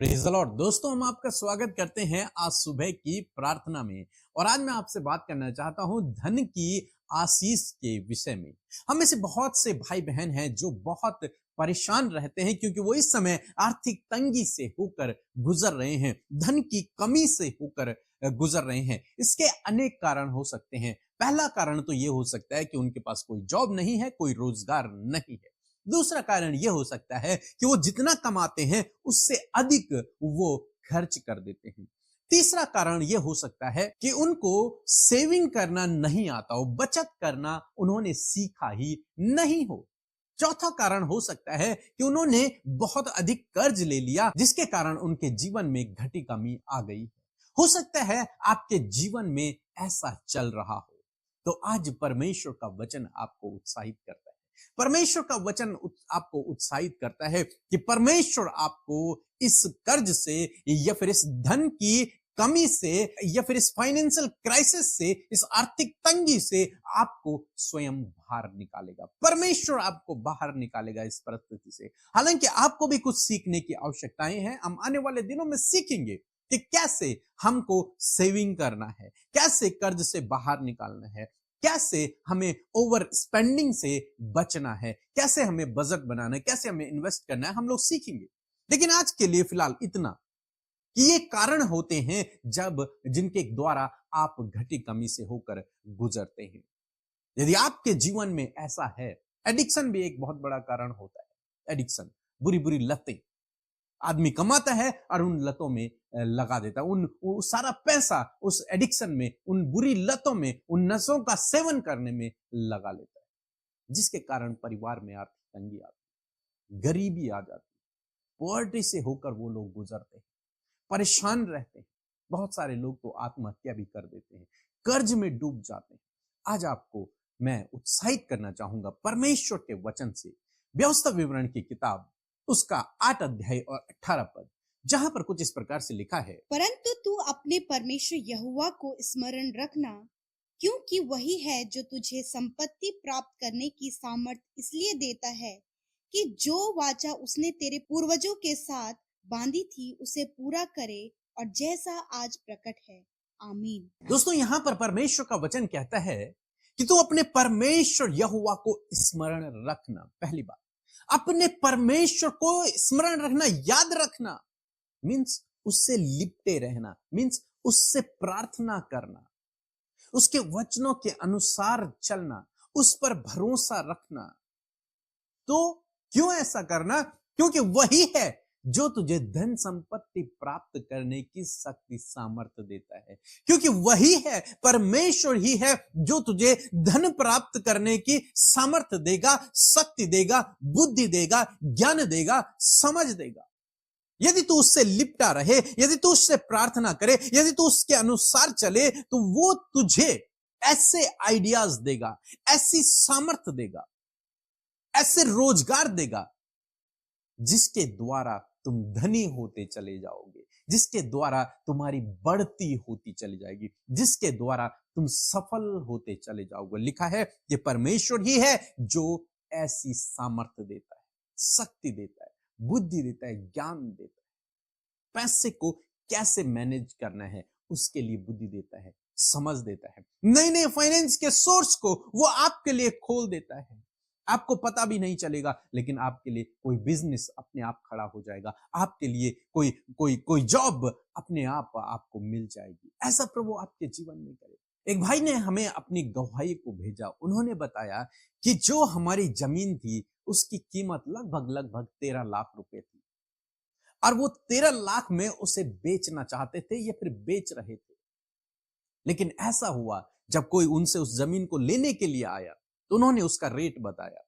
Praise the Lord. दोस्तों, हम आपका स्वागत करते हैं आज सुबह की प्रार्थना में। और आज मैं आपसे बात करना चाहता हूं धन की आशीष के विषय में। हम में से बहुत से भाई बहन हैं जो बहुत परेशान रहते हैं क्योंकि वो इस समय आर्थिक तंगी से होकर गुजर रहे हैं, धन की कमी से होकर गुजर रहे हैं। इसके अनेक कारण हो सकते हैं। पहला कारण तो ये हो सकता है कि उनके पास कोई जॉब नहीं है, कोई रोजगार नहीं है। दूसरा कारण यह हो सकता है कि वो जितना कमाते हैं उससे अधिक वो खर्च कर देते हैं। तीसरा कारण यह हो सकता है कि उनको सेविंग करना नहीं आता हो, बचत करना उन्होंने सीखा ही नहीं हो। चौथा कारण हो सकता है कि उन्होंने बहुत अधिक कर्ज ले लिया जिसके कारण उनके जीवन में घटी कमी आ गई है। हो सकता है आपके जीवन में ऐसा चल रहा हो। तो आज परमेश्वर का वचन आपको उत्साहित करता है। परमेश्वर का वचन आपको उत्साहित करता है कि परमेश्वर आपको इस कर्ज से या फिर इस धन की कमी से या फिर इस फाइनेंशियल क्राइसिस से, इस आर्थिक तंगी से आपको स्वयं बाहर निकालेगा। परमेश्वर आपको बाहर निकालेगा इस परिस्थिति से। हालांकि आपको भी कुछ सीखने की आवश्यकताएं हैं। हम आने वाले दिनों में सीखेंगे कि कैसे हमको सेविंग करना है, कैसे कर्ज से बाहर निकालना है, कैसे हमें ओवर स्पेंडिंग से बचना है, कैसे हमें बजट बनाना है, कैसे हमें इन्वेस्ट करना है, हम लोग सीखेंगे। लेकिन आज के लिए फिलहाल इतना कि ये कारण होते हैं जब जिनके द्वारा आप घटी कमी से होकर गुजरते हैं। यदि आपके जीवन में ऐसा है, एडिक्शन भी एक बहुत बड़ा कारण होता है। एडिक्शन, बुरी बुरी लतें। आदमी कमाता है और उन लतों में लगा देता है, वो सारा पैसा उस एडिक्शन में, उन बुरी लतों में, उन नशों का सेवन करने में लगा लेता है, जिसके कारण परिवार में आर्थिक तंगी आती है, गरीबी आ जाती है, पॉवर्टी से होकर वो लोग गुजरते हैं, परेशान रहते हैं। बहुत सारे लोग तो आत्महत्या भी कर देते हैं, कर्ज में डूब जाते हैं। आज आपको मैं उत्साहित करना चाहूंगा परमेश्वर के वचन से, व्यवस्था विवरण की किताब उसका 8 अध्याय और 18 पद, जहां पर कुछ इस प्रकार से लिखा है, परंतु तू अपने परमेश्वर यहोवा को स्मरण रखना, क्योंकि वही है जो तुझे संपत्ति प्राप्त करने की सामर्थ इसलिए देता है कि जो वाचा उसने तेरे पूर्वजों के साथ बांधी थी उसे पूरा करे, और जैसा आज प्रकट है। आमीन। दोस्तों यहां पर परमेश्वर का वचन कहता है कि तू अपने परमेश्वर यहोवा को स्मरण रखना। पहली बात, अपने परमेश्वर को स्मरण रखना, याद रखना, मीन्स उससे लिपटे रहना, मीन्स उससे प्रार्थना करना, उसके वचनों के अनुसार चलना, उस पर भरोसा रखना। तो क्यों ऐसा करना? क्योंकि वही है जो तुझे धन संपत्ति प्राप्त करने की शक्ति सामर्थ्य देता है। क्योंकि वही है, परमेश्वर ही है जो तुझे धन प्राप्त करने की सामर्थ्य देगा, शक्ति देगा, बुद्धि देगा, ज्ञान देगा, समझ देगा। यदि तू उससे लिपटा रहे, यदि तू उससे प्रार्थना करे, यदि तू उसके अनुसार चले, तो वो तुझे ऐसे आइडियाज देगा, ऐसी सामर्थ्य देगा, ऐसे रोजगार देगा जिसके द्वारा तुम धनी होते चले जाओगे, जिसके द्वारा तुम्हारी बढ़ती होती चली जाएगी, जिसके द्वारा तुम सफल होते चले जाओगे। लिखा है कि परमेश्वर ही है जो ऐसी सामर्थ्य देता है, शक्ति देता है, बुद्धि देता है, ज्ञान देता है, पैसे को कैसे मैनेज करना है उसके लिए बुद्धि देता है, समझ देता है, नए नए फाइनेंस के सोर्स को वो आपके लिए खोल देता है। आपको पता भी नहीं चलेगा, लेकिन आपके लिए कोई बिजनेस अपने आप खड़ा हो जाएगा, आपके लिए कोई कोई कोई जॉब अपने आप आपको मिल जाएगी। ऐसा प्रभु आपके जीवन में करे। एक भाई ने हमें अपनी गवाही को भेजा। उन्होंने बताया कि जो हमारी जमीन थी उसकी कीमत लगभग लगभग 13 लाख रुपए थी और वो 13 लाख में उसे बेचना चाहते थे या फिर बेच रहे थे। लेकिन ऐसा हुआ जब कोई उनसे उस जमीन को लेने के लिए आया तो उन्होंने उसका रेट बताया,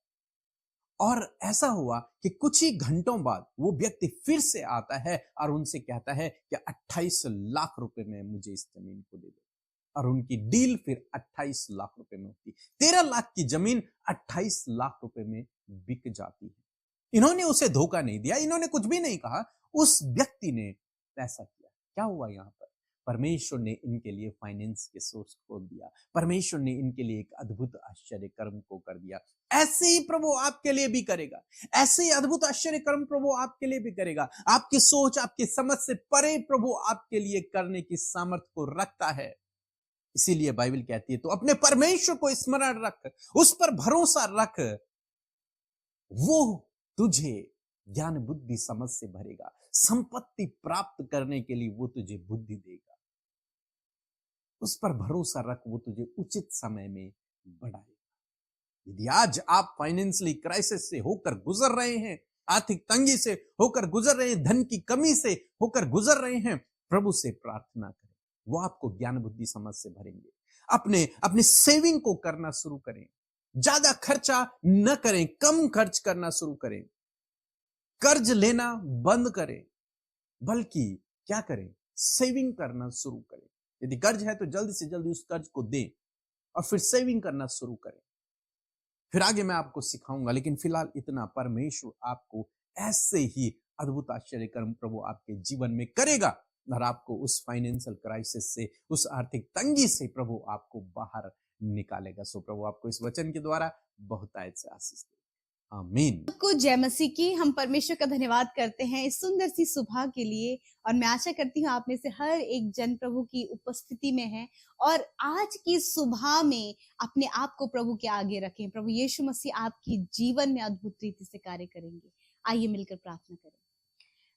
और ऐसा हुआ कि कुछ ही घंटों बाद वो व्यक्ति फिर से आता है और उनसे कहता है कि 28 लाख रुपए में मुझे इस जमीन को दे दो। और उनकी डील फिर 28 लाख रुपए में होती। 13 लाख की जमीन 28 लाख रुपए में बिक जाती है। इन्होंने उसे धोखा नहीं दिया, इन्होंने कुछ भी नहीं कहा, उस व्यक्ति ने ऐसा किया। क्या हुआ यहां पर? परमेश्वर ने इनके लिए फाइनेंस के सोर्स खोल दिया, परमेश्वर ने इनके लिए एक अद्भुत आश्चर्य कर्म को कर दिया। ऐसे ही प्रभु आपके लिए भी करेगा, ऐसे ही अद्भुत आश्चर्य कर्म प्रभु आपके लिए भी करेगा। आपकी सोच, आपकी समझ से परे प्रभु आपके लिए करने की सामर्थ्य को रखता है। इसीलिए बाइबल कहती है तो अपने परमेश्वर को स्मरण रख, उस पर भरोसा रख, वो तुझे ज्ञान बुद्धि समझ से भरेगा। संपत्ति प्राप्त करने के लिए वो तुझे बुद्धि देगा। उस पर भरोसा रख, वो तुझे उचित समय में बढ़ाएगा। यदि आज आप फाइनेंशियली क्राइसिस से होकर गुजर रहे हैं, आर्थिक तंगी से होकर गुजर रहे हैं, धन की कमी से होकर गुजर रहे हैं, प्रभु से प्रार्थना करें, वो आपको ज्ञान बुद्धि समझ से भरेंगे। अपने सेविंग को करना शुरू करें, ज्यादा खर्चा न करें, कम खर्च करना शुरू करें, कर्ज लेना बंद करें, बल्कि क्या करें, सेविंग करना शुरू करें। यदि कर्ज है तो जल्दी से जल्दी उस कर्ज को दें और फिर सेविंग करना शुरू करें। फिर आगे मैं आपको सिखाऊंगा, लेकिन फिलहाल इतना, परमेश्वर आपको ऐसे ही अद्भुत आश्चर्य कर्म प्रभु आपके जीवन में करेगा और आपको उस फाइनेंशियल क्राइसिस से, उस आर्थिक तंगी से प्रभु आपको बाहर निकालेगा। सो प्रभु आपको इस वचन के द्वारा बहुत आयत से आशीष दे। आमीन। को जय मसीह की। हम परमेश्वर का धन्यवाद करते हैं इस सुंदर सी सुबह के लिए, और मैं आशा करती हूँ आप में से हर एक जन प्रभु की उपस्थिति में है और आज की सुबह में अपने आप को प्रभु के आगे रखें। प्रभु यीशु मसीह आपकी जीवन में अद्भुत रीति से कार्य करेंगे। आइए मिलकर प्रार्थना करें।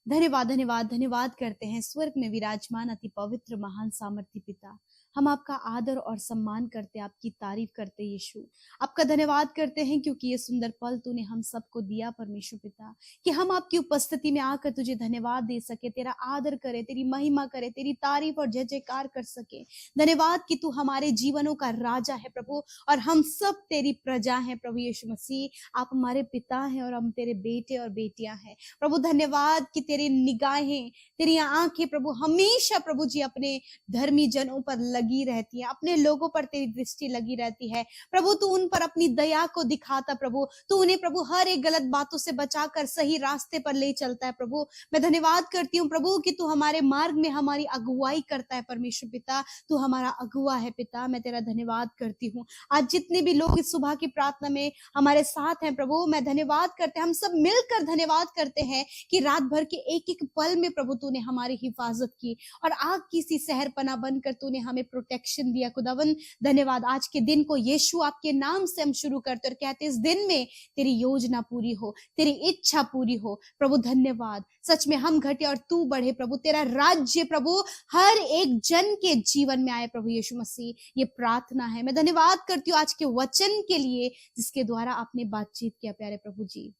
धन्यवाद धन्यवाद धन्यवाद करते हैं स्वर्ग में विराजमान अति पवित्र महान सामर्थी पिता। हम आपका आदर और सम्मान करते, आपकी तारीफ करते यीशु। आपका धन्यवाद करते हैं क्योंकि ये सुंदर पल तूने हम सबको दिया परमेश्वर पिता, कि हम आपकी उपस्थिति में आकर तुझे धन्यवाद दे सके, तेरा आदर करे, तेरी महिमा करे, तेरी तारीफ और जय जयकार कर सके। धन्यवाद कि तू हमारे जीवनों का राजा है प्रभु, और हम सब तेरी प्रजा हैं प्रभु यीशु मसीह। आप हमारे पिता हैं और हम तेरे बेटे और बेटियां हैं प्रभु। धन्यवाद कि तेरी निगाहें, तेरी आंखें प्रभु हमेशा प्रभु जी अपने धर्मी जनों पर लगी रहती है, अपने लोगों पर तेरी दृष्टि लगी रहती है प्रभु। तू उन पर अपनी दया को दिखाता प्रभु, तू उन्हें प्रभु हर एक गलत बातों से बचाकर सही रास्ते पर ले चलता है प्रभु। मैं धन्यवाद करती हूँ प्रभु कि तू हमारे मार्ग में हमारी अगुवाई करता है परमेश्वर पिता। तू हमारा अगुवा है पिता, मैं तेरा धन्यवाद करती हूँ। आज जितने भी लोग इस सुबह की प्रार्थना में हमारे साथ हैं प्रभु, मैं धन्यवाद करते हैं, हम सब मिलकर धन्यवाद करते हैं कि रात भर के एक एक पल में प्रभु तूने हमारी हिफाजत की और आग की सी सहरपना बनकर तूने हमें प्रोटेक्शन दिया खुदावन। धन्यवाद। आज के दिन को यीशु आपके नाम से हम शुरू करते और कहते इस दिन में तेरी योजना पूरी हो, तेरी इच्छा पूरी हो प्रभु। धन्यवाद। सच में हम घटे और तू बढ़े प्रभु, तेरा राज्य प्रभु हर एक जन के जीवन में आए प्रभु यीशु मसीह। ये प्रार्थना है। मैं धन्यवाद करती हूँ आज के वचन के लिए जिसके द्वारा आपने बातचीत किया प्यारे प्रभु जी।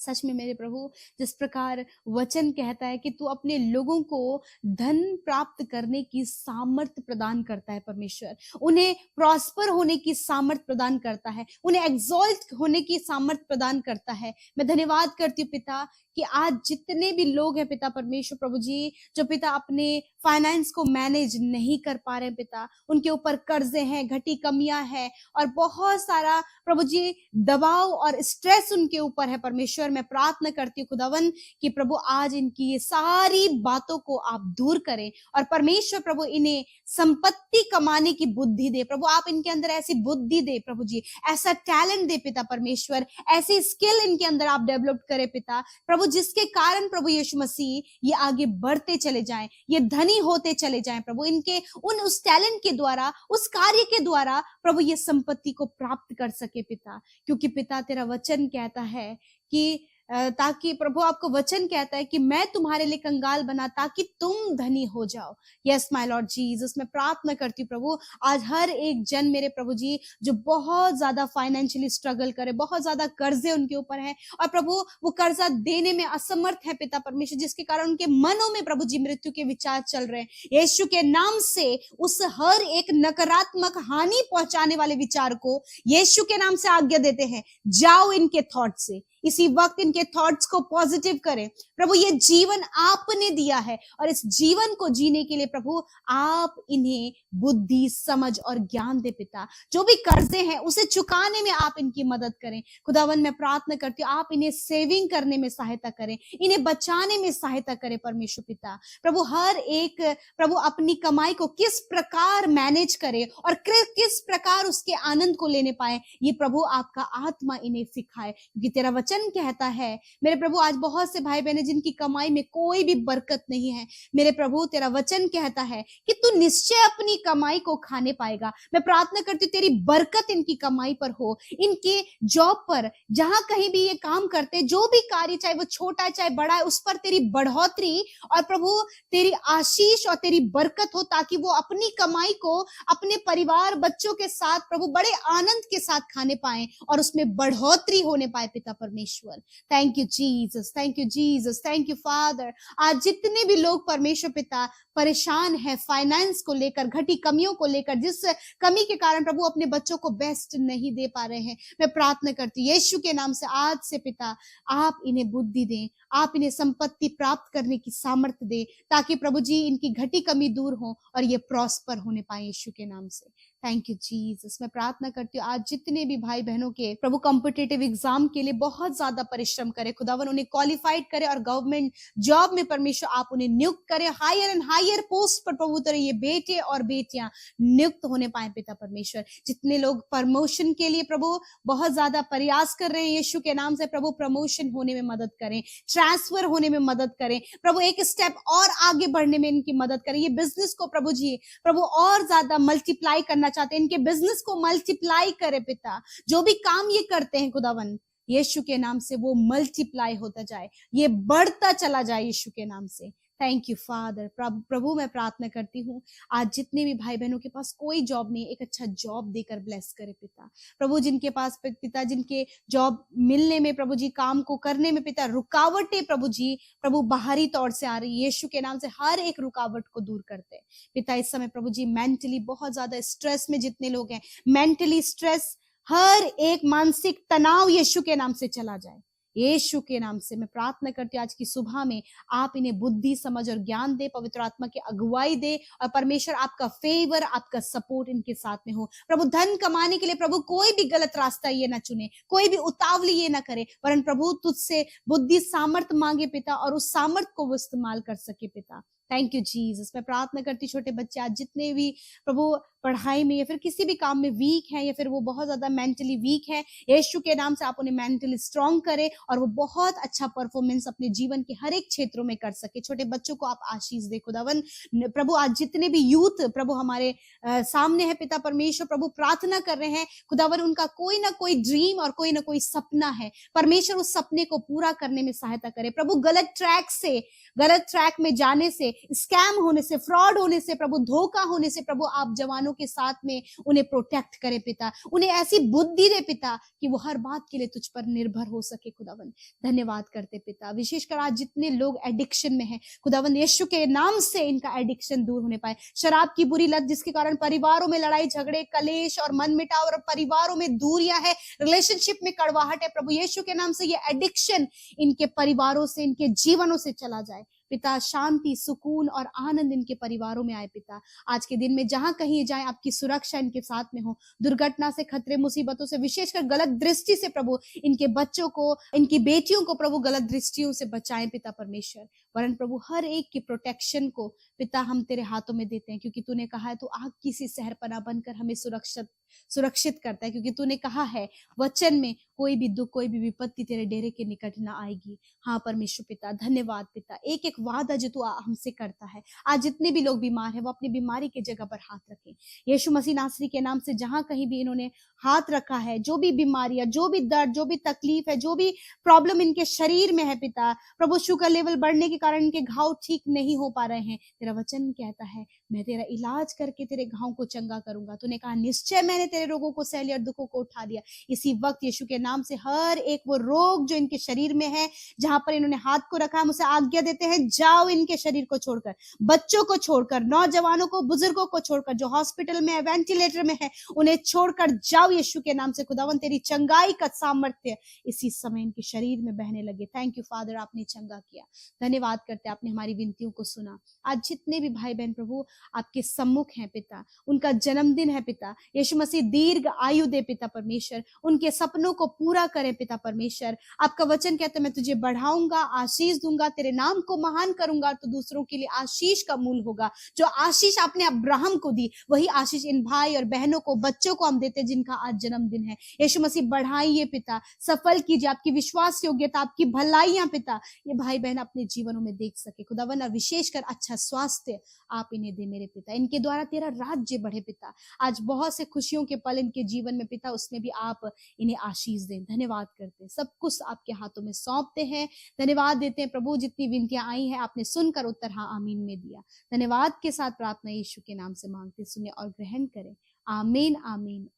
सच में मेरे प्रभु, जिस प्रकार वचन कहता है कि तू अपने लोगों को धन प्राप्त करने की सामर्थ्य प्रदान करता है परमेश्वर, उन्हें प्रॉस्पर होने की सामर्थ्य प्रदान करता है, उन्हें एक्सॉल्ट होने की सामर्थ्य प्रदान करता है। मैं धन्यवाद करती हूँ पिता कि आज जितने भी लोग हैं पिता परमेश्वर प्रभु जी, जो पिता अपने फाइनेंस को मैनेज नहीं कर पा रहे हैं पिता, उनके ऊपर कर्जे हैं, घटी कमियां हैं और बहुत सारा प्रभु जी दबाव और स्ट्रेस उनके ऊपर है परमेश्वर। मैं प्रार्थना करती हूँ खुदावन कि प्रभु आज इनकी ये सारी बातों को आप दूर करें और परमेश्वर प्रभु इन्हें संपत्ति कमाने की बुद्धि दे प्रभु। आप इनके अंदर ऐसी बुद्धि दे प्रभु जी, ऐसा टैलेंट दे पिता परमेश्वर, ऐसी स्किल इनके अंदर आप डेवलप करें पिता प्रभु, जिसके कारण प्रभु यीशु मसीह ये आगे बढ़ते चले जाएं, ये धनी होते चले जाएं प्रभु। इनके उस टैलेंट के द्वारा, उस कार्य के द्वारा प्रभु ये संपत्ति को प्राप्त कर सके पिता, क्योंकि पिता तेरा वचन कहता है कि ताकि प्रभु आपको वचन कहता है कि मैं तुम्हारे लिए कंगाल बना ताकि तुम धनी हो जाओ। यस माय लॉर्ड जीसस, मैं प्रार्थना करती हूँ प्रभु आज हर एक जन मेरे प्रभु जी जो बहुत ज्यादा फाइनेंशियली स्ट्रगल करे, बहुत ज्यादा कर्जे उनके ऊपर है और प्रभु वो कर्जा देने में असमर्थ है पिता परमेश्वर, जिसके कारण उनके मनों में प्रभु जी मृत्यु के विचार चल रहे हैं। यीशु के नाम से उस हर एक नकारात्मक हानि पहुंचाने वाले विचार को यीशु के नाम से आज्ञा देते हैं, जाओ इनके थॉट से, इसी वक्त इन इनके थॉट्स को पॉजिटिव करें। प्रभु ये जीवन आपने दिया है और इस जीवन को जीने के लिए प्रभु आप इन्हें बुद्धि, समझ और ज्ञान दे पिता। जो भी कर्जे हैं उसे चुकाने में आप इनकी मदद करें। खुदावन मैं प्रार्थना करती हूँ आप इन्हें सेविंग करने में सहायता करें, इन्हें बचाने में सहायता करें परमेश्वर पिता। प्रभु हर एक प्रभु अपनी कमाई को किस प्रकार मैनेज करे और किस प्रकार उसके आनंद को लेने पाए, ये प्रभु आपका आत्मा इन्हें सिखाए, क्योंकि तेरा वचन कहता है मेरे प्रभु आज बहुत से भाई बहन जिनकी कमाई में कोई भी बरकत नहीं है। मेरे प्रभु तेरा वचन कहता है कि तू निश्चय अपनी कमाई को खाने पाएगा। मैं प्रार्थना करती हूँ तेरी बरकत इनकी कमाई पर हो, इनके जॉब पर जहां कहीं भी ये काम करते, जो भी कार्य चाहे वो छोटा है चाहे बड़ा है, उस पर तेरी बढ़ोतरी और प्रभु तेरी आशीष और तेरी बरकत हो, ताकि वो अपनी कमाई को अपने परिवार बच्चों के साथ प्रभु बड़े आनंद के साथ खाने पाए और उसमें बढ़ोतरी होने पाए पिता परमेश्वर। Thank you Jesus, thank you Jesus, thank you father. आज जितने भी लोग परमेश्वर पिता परेशान है फाइनेंस को लेकर, घटी कमियों को लेकर, जिस कमी के कारण प्रभु अपने बच्चों को बेस्ट नहीं दे पा रहे हैं, मैं प्रार्थना करती हूँ यीशु के नाम से आज से पिता आप इन्हें बुद्धि दें, आप इन्हें संपत्ति प्राप्त करने की सामर्थ्य दें, ताकि प्रभु जी इनकी घटी कमी दूर हो और ये प्रॉस्पर होने पाए यीशु के नाम से। Thank you Jesus. मैं प्रार्थना करती हूँ आज जितने भी भाई बहनों के प्रभु कॉम्पिटिटिव एग्जाम के लिए बहुत ज्यादा परिश्रम करे, खुदावन उन्हें क्वालिफाइड करे और गवर्नमेंट जॉब में परमेश्वर आप उन्हें नियुक्त करें, हायर एंड हायर पोस्ट पर प्रभु तरह ये बेटे और बेटियां नियुक्त होने पाए पिता परमेश्वर। जितने लोग प्रमोशन के लिए प्रभु बहुत ज्यादा प्रयास कर रहे हैं यीशु के नाम से प्रभु प्रमोशन होने में मदद करें, ट्रांसफर होने में मदद करें, प्रभु एक स्टेप और आगे बढ़ने में इनकी मदद करें। ये बिजनेस को प्रभु जी प्रभु और ज्यादा मल्टीप्लाई करना चाहते हैं, इनके बिजनेस को मल्टीप्लाई करे पिता। जो भी काम ये करते हैं खुदावन यीशु के नाम से वो मल्टीप्लाई होता जाए, ये बढ़ता चला जाए यीशु के नाम से। Thank you father. प्रभु मैं प्रार्थना करती हूँ आज जितने भी भाई बहनों के पास कोई जॉब नहीं, एक अच्छा जॉब देकर ब्लेस करे पिता। प्रभु जिनके पास पिता जिनके जॉब मिलने में प्रभु जी काम को करने में पिता रुकावटें प्रभु जी प्रभु बाहरी तौर से आ रही, यीशु के नाम से हर एक रुकावट को दूर करते पिता। इस समय प्रभु जी मेंटली बहुत ज्यादा स्ट्रेस में जितने लोग हैं, मेंटली स्ट्रेस हर एक मानसिक तनाव यीशु के नाम से चला जाए। यीशु के नाम से मैं प्रार्थना करती हूँ आज की सुबह में आप इन्हें बुद्धि, समझ और ज्ञान दे, पवित्र आत्मा की अगुवाई दे और परमेश्वर आपका फेवर, आपका सपोर्ट इनके साथ में हो। प्रभु धन कमाने के लिए प्रभु कोई भी गलत रास्ता ये ना चुने, कोई भी उतावली ये ना करे, वरन प्रभु तुझसे बुद्धि सामर्थ मांगे पिता और उस सामर्थ को वो इस्तेमाल कर सके पिता। Thank you Jesus. मैं प्रार्थना करती छोटे बच्चे आज जितने भी प्रभु पढ़ाई में या फिर किसी भी काम में वीक है या फिर वो बहुत ज्यादा मेंटली वीक है, यीशु के नाम से आप उन्हें मेंटली स्ट्रांग करें और वो बहुत अच्छा परफॉर्मेंस अपने जीवन के हर एक क्षेत्रों में कर सके। छोटे बच्चों को आप आशीष दे खुदावन। प्रभु आज जितने भी यूथ प्रभु हमारे सामने है पिता परमेश्वर, प्रभु प्रार्थना कर रहे हैं खुदावन, उनका कोई ना कोई ड्रीम और कोई ना कोई सपना है, परमेश्वर उस सपने को पूरा करने में सहायता करे। प्रभु गलत ट्रैक में जाने से, स्कैम होने से, फ्रॉड होने से, प्रभु धोखा होने से प्रभु आप जवानों के साथ में उन्हें प्रोटेक्ट करे पिता। उन्हें ऐसी बुद्धि दे पिता कि वो हर बात के लिए तुझ पर निर्भर हो सके खुदावन। धन्यवाद करते पिता। विशेषकर आज जितने लोग एडिक्शन में हैं खुदावन, यीशु के नाम से इनका एडिक्शन दूर होने पाए। शराब की बुरी लत जिसके कारण परिवारों में लड़ाई झगड़े, कलेश और मनमुटाव और परिवारों में दूरियां है, रिलेशनशिप में कड़वाहट है, प्रभु यीशु के नाम से ये एडिक्शन इनके परिवारों से, इनके जीवनों से चला जाए पिता। शांति, सुकून और आनंद इनके परिवारों में आए पिता। आज के दिन में जहां कहीं जाए आपकी सुरक्षा इनके साथ में हो। दुर्घटना से, खतरे, मुसीबतों से, विशेषकर गलत दृष्टि से प्रभु इनके बच्चों को, इनकी बेटियों को प्रभु गलत दृष्टियों से बचाएं पिता परमेश्वर। वरन प्रभु हर एक की प्रोटेक्शन को पिता हम तेरे हाथों में देते हैं, क्योंकि तूने कहा है तू आग की सी सहरपनाह बनकर हमें सुरक्षित करता है, क्योंकि तूने कहा है वचन में कोई भी दुख, कोई भी विपत्ति तेरे डेरे के निकट ना आएगी। हाँ परमेश्वर पिता, धन्यवाद पिता। एक एक वादा जो तू हमसे करता है, आज जितने भी लोग बीमार हैं वो अपनी बीमारी की जगह पर हाथ रखें यीशु मसीह नासरी के नाम से। जहां कहीं भी इन्होंने हाथ रखा है, जो भी बीमारियां, जो भी दर्द, जो भी तकलीफ है, जो भी प्रॉब्लम इनके शरीर में है पिता, प्रभु शुगर लेवल बढ़ने के कारण इनके घाव ठीक नहीं हो पा रहे हैं, तेरा वचन कहता है मैं तेरा इलाज करके तेरे घाव को चंगा करूंगा। तूने कहा निश्चय मैंने ने तेरे रोगों को सह लिया और दुखों को उठा लिया। इसी वक्त यीशु के नाम से हर एक वो रोग जो इनके शरीर में है, जहां पर इन्होंने हाथ को रखा, हम उसे आज्ञा देते हैं, जाओ इनके शरीर को छोड़कर, बच्चों को छोड़कर, नौजवानों को, बुजुर्गों को छोड़कर, जो हॉस्पिटल में है, वेंटिलेटर में है, उन्हें छोड़कर जाओ यीशु के नाम से। खुदावन तेरी चंगाई का सामर्थ्य इसी समय इनके शरीर में बहने लगे। थैंक यू फादर, आपने चंगा किया। धन्यवाद करते हैं, आपने हमारी विनतियों को सुना। आज जितने भी भाई बहन प्रभु आपके सम्मुख हैं पिता, उनका जन्मदिन है पिता, यीशु मसीह दीर्घ आयु दे पिता परमेश्वर, उनके सपनों को पूरा करें पिता परमेश्वर। आपका वचन कहता है मैं तुझे बढ़ाऊंगा, आशीष दूंगा, तेरे नाम को महान करूंगा, तो दूसरों के लिए आशीष का मूल होगा। जो आशीष आपने अब्राहम को दी, वही आशीष इन भाई और बहनों को, बच्चों को हम देते हैं जिनका आज जन्मदिन है। यीशु मसीह बढ़ाइए पिता, सफल कीजिए, आपकी विश्वास योग्यता, आपकी भलाइयां पिता ये भाई बहन अपने जीवनों में देख सके। खुदावन विशेषकर अच्छा स्वास्थ्य आप इन्हें दे मेरे पिता, इनके द्वारा तेरा राज्य बढ़े पिता। आज बहुत से खुशियों के पल इनके जीवन में पिता, उसमें भी आप इन्हें आशीष दें। धन्यवाद करते हैं, सब कुछ आपके हाथों में सौंपते हैं। धन्यवाद देते हैं प्रभु, जितनी विनतियां आई हैं आपने सुनकर उत्तर हाँ आमीन में दिया। धन्यवाद के साथ प्रार्थना यीशु के नाम से मांगते, सुने और ग्रहण करें। आमीन आमीन